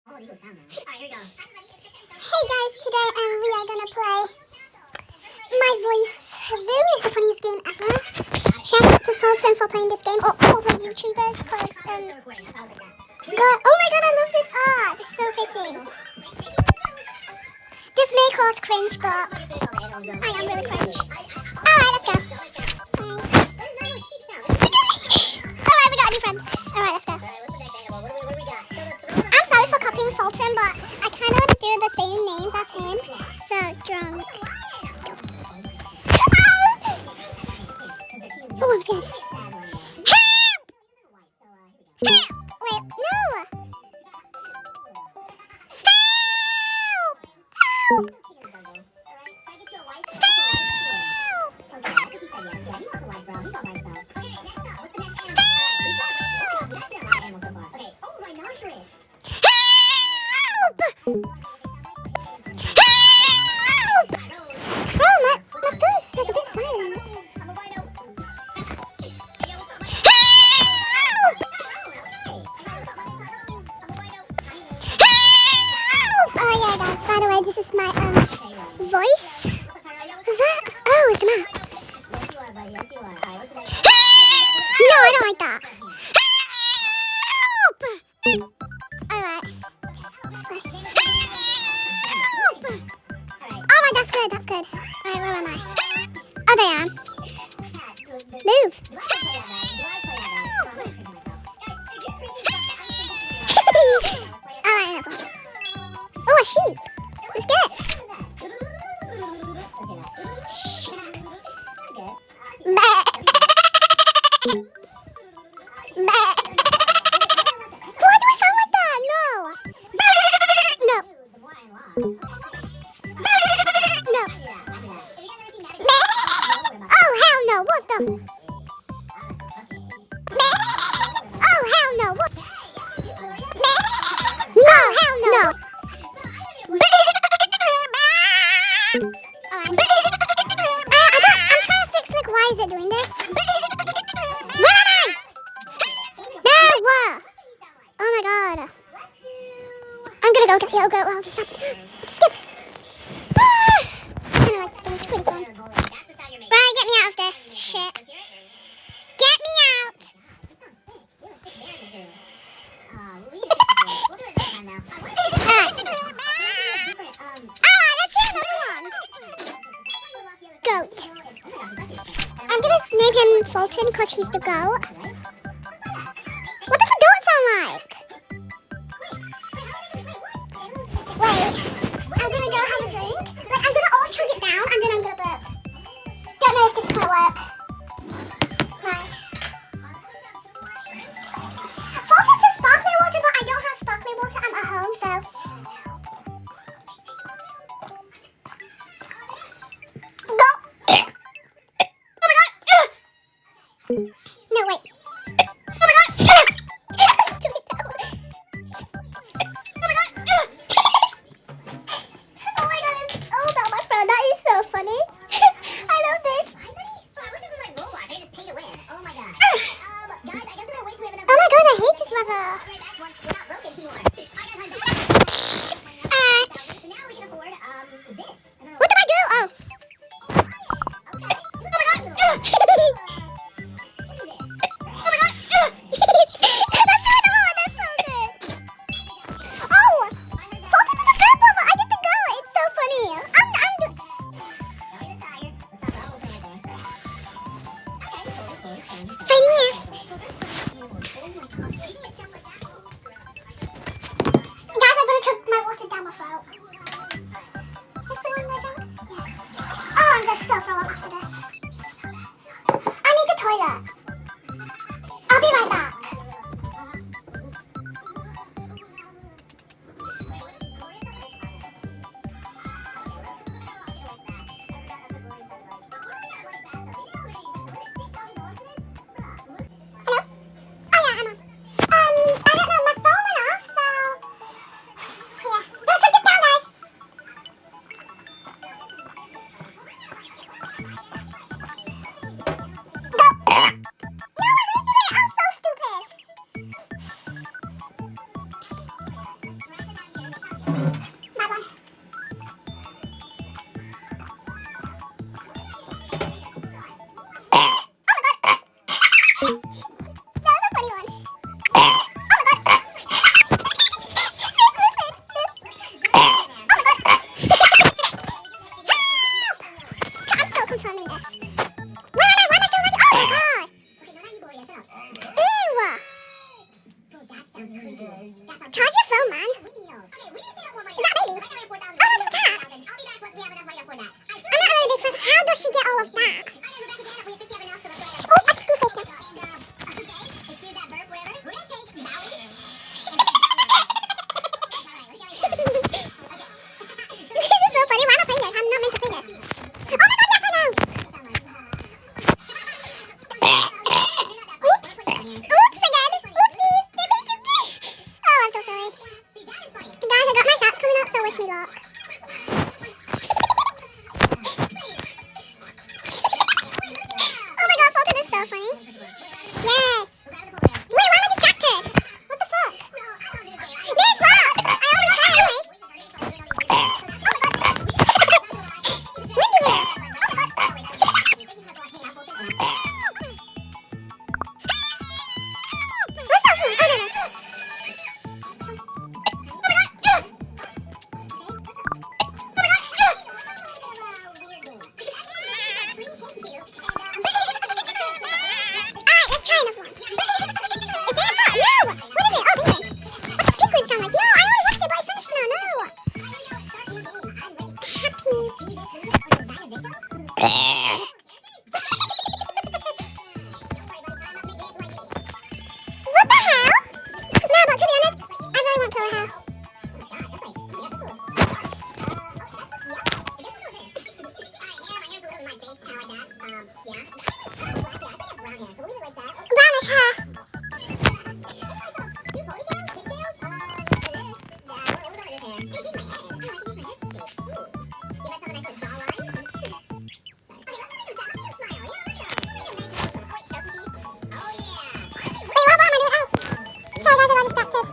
Hey guys, today we are gonna play My Voice Zoo. Is the funniest game ever. Shout out to foltyn for playing this game, or all the YouTubers, because God, oh my god, I love this art. It's so pretty. This may cause cringe, but I am really cringe. Alright, let's go. Alright, we got a new friend. Alright, let's go. I'm sorry for copying foltyn, but I kind of want to do the same names as him. So, drunk. Oh, I'm scared. Help! Help! Wait, no! Help! Help! By the way, this is my voice. Who's that? Oh, it's the map. No, I don't like that. Help! Alright. Help! Alright, that's good, that's good. Alright, where am I? Oh, there I am. Move. Alright, oh, a sheep. Let's get it. Meh. Meh. Why do I sound like that? No. No. No. Meh. Oh, hell no. What the? Meh. Oh, hell no. What? Meh. No, hell no. I'm trying to fix, like, why is it doing this? Where am I? No! Oh my god. I'm gonna go get the yogurt while this happens. Skip. I kind of like this game, it's pretty fun. Right, get me out of this shit. Get me out! Alright, let's do another one. Goat. I'm gonna name him foltyn because he's the goat. What does a goat sound like? Wait, I'm gonna go have a drink. Like, I'm gonna all chug it down and then I'm gonna burp. Don't know if this is gonna work. Right. Foltyn says sparkling water, but I don't have sparkling water. I'm at home, so. No, wait. Oh my god! Oh my god, it's all about my friend. That is so funny. I love this. Oh my god, I hate this weather. What did I do? Oh. Bad one. Confirming this. Where am I? Why am I so lucky? Oh my god! Okay, now you boy, shut up. Ew! Bro, that sounds creepy. Charge your phone, man. Okay, we need to save up more money. Is that a baby? Oh, that's a cat. I'll be back once we have enough money to afford that. I'm not really a big fan. How does she get all of that? Oh, I can see your face now. Okay, excuse that burp, whatever. We're gonna take Maui. This is so funny. Why am I playing this? I'm not meant to play this. Oh my god, yes, I know. Oops again. Oopsies. They made it me. Oh, I'm so sorry. Guys, I got my stats coming up, so wish me luck. Oh my god, foltyn is so funny. Yes. Wait, why am I distracted? What the fuck? Yes, what? I always try anyway. Windy here. What's that from? Oh, there it is. Alright, let's try another one. Is it a no! What is it? Oh, penguin. What does penguin sound like? No, I already watched it, but I finished now. No. Happy. What the hell? No, but to be honest, I really want color hair. Brownish hair. Wait, what am I doing? Oh. Sorry guys, I got distracted.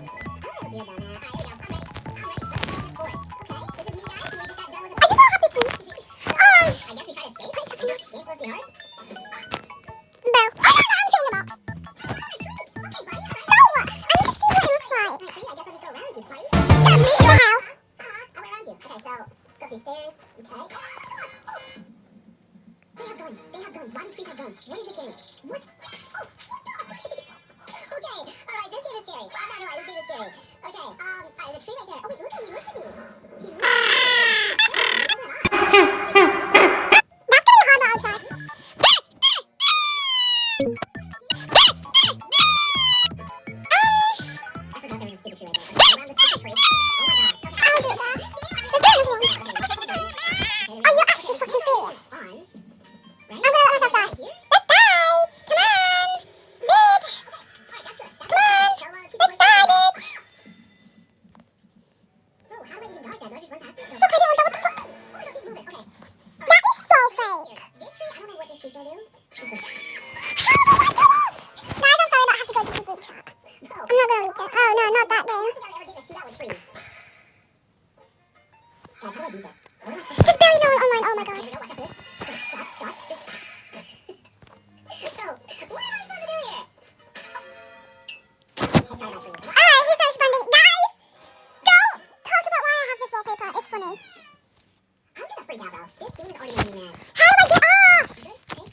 I just want happy feet. No. Oh no, I'm showing the box. No! I need to see what it looks like. Is that me or how? They have guns. Why do trees have guns? What is this game? What? Okay, alright, this game is scary. No, this game is scary. Okay, there's a tree right there. Oh wait, look at me. That's gonna be hard, but I'll try. I forgot there was a stupid tree right there. Around the stupid tree. Oh my gosh. Okay. I'll do it there. Is there one? Are you actually fucking serious? I'm gonna let myself die. Let's die! Come on! Bitch! Come on! Let's die, bitch! Bro, how did I even dodge that? Do I just run past it? Fuck, I didn't want that. What the fuck? Oh my god, he's moving. Okay. That is so fake. This tree, I don't know what this tree's gonna do. How do I get off? Guys, I'm sorry, but I have to go to the group chat. Bro, I'm not gonna leak it. Oh no, not that I don't game. think I've ever taken a shootout with trees. How do I do this? What am I supposed to do? Just barely know it online. Oh my god. Here we go, watch out for this. Dodge. Bro, what am I supposed to do here? Headshot my tree. Alright, here's our responding. Guys, don't talk about why I have this wallpaper. It's funny. I'm gonna freak out, bro. This game is already making me mad. How do I get off? You good? Okay.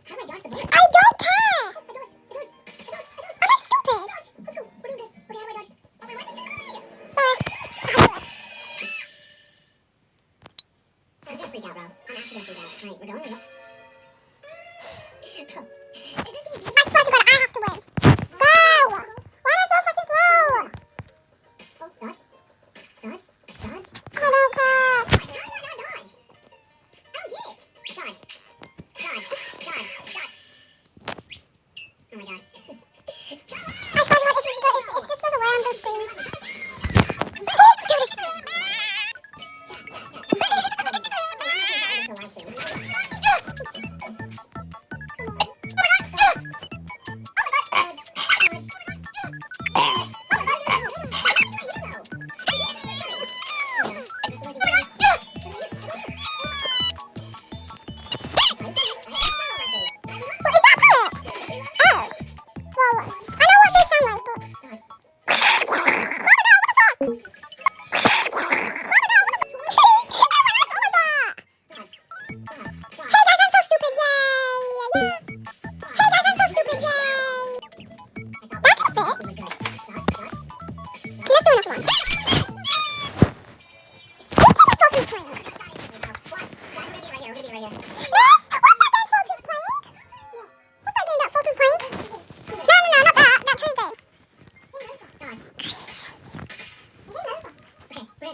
How do I dodge the bullet? I don't care. I dodge. Am I stupid? Dodge. Let's go. We're doing good. Okay, how do I dodge? Oh, wait, why did you die? Sorry. I have to do it. I'm gonna freak out, bro. I'm actually gonna freak out. Alright, we're going. Bro, is this game I swear to God, I have to win. Go! Why am I so fucking slow? Oh, dodge. I don't care. How did I not dodge? I don't get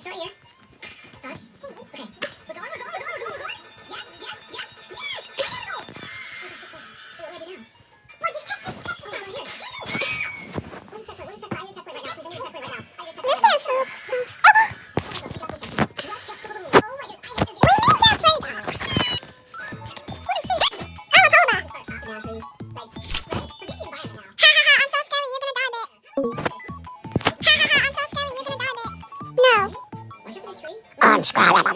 it's right here. Touch. Okay. We're going. Yes. Yes. What do I do now? Well, just check. Oh, right here. Let me check right now. I need to check right now. This guy's so... Oh! Oh my god, I hate this We game. moved our plate. What is this? Oh, a boulder. Start chopping down trees. Like, right? Forget the environment now. Ha ha ha, I'm so scary, you're gonna die, babe. Ha ha ha, I'm so scary, you're gonna die, babe. No. Watch out for this tree. Unscribable.